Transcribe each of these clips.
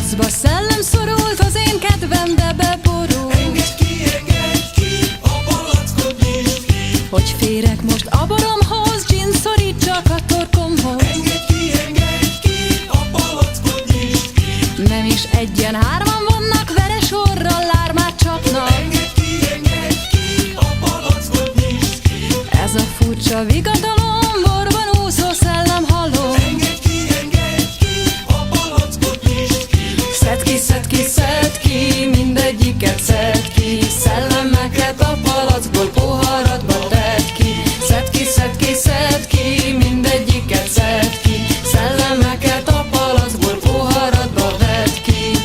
palacba szellem szorult, az én kedvembe beborult. Engedj ki, a palackot nyisd ki. Hogy férek most a boromhoz, gin szorítsak a torkomhoz. Engedj ki, a palackot nyisd ki. Nem is egyen, hárman vannak, veres orral lármát csapnak. Engedj ki, a palackot nyisd ki. Ez a furcsa vigadalom, borban úszó szellem halom. Engedj ki, a palackot nyisd ki. Szedd ki, mindegyiket szedd ki. Szellemeket a palackból poharadba tedd ki. Szedd ki, mindegyiket szedd ki. Szellemeket a palackból poharadba vedd ki.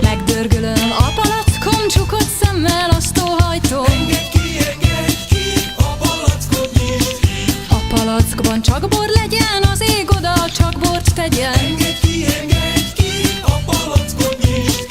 Megdörgölöm a palackom, csukott szemmel azt óhajtom. Engedj ki, a palackot nyisd ki. A palackban csak bor legyen, az ég oda csak bort tegyen. Engedj ki, a palackot nyisd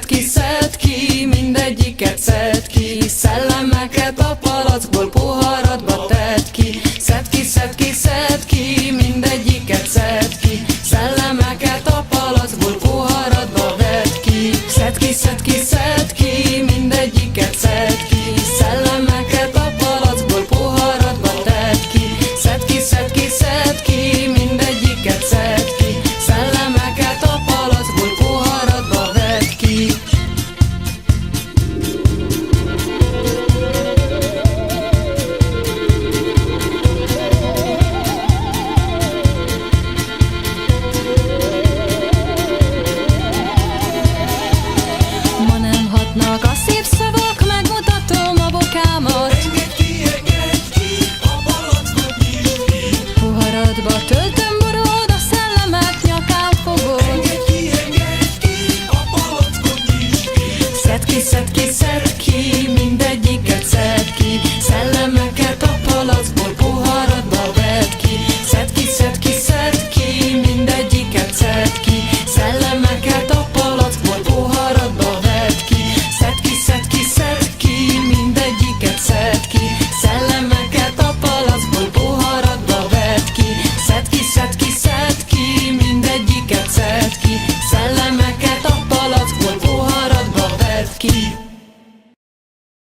ki. Szedd ki, mindegyiket szedd ki. Szellemeket a palackból poharadba tedd ki. Szedd ki, mindegyiket szedd ki. Szellemeket a palackból poharadba vedd ki. Szedd ki, mindegyiket szedd ki. Szellemeket a palackból poharadba tedd ki. Szedd ki, mindegyiket szedd ki. Szellemeket a palacból poharadba vedd ki. Ma nem hatnak a szép szavak, megmutatom a bokámat. Engedj ki, a palackot nyisd ki. Poharadba töltöm borod, a szellemek nyakán fogod. Engedj ki, a palackot nyisd ki. Szedd ki, mindegyiket szedd ki. Szellemeket a palackból poharadba vedd ki. Szedd ki, mindegyiket szedd ki. Szellemeket a palackból poharadba vedd ki. Szedd ki, mindegyiket szedd ki. Szellemeket a palacból poharadba vedd ki. Szedd ki, mindegyiket szedd ki. Szellemeket a palackból poharadba vedd ki.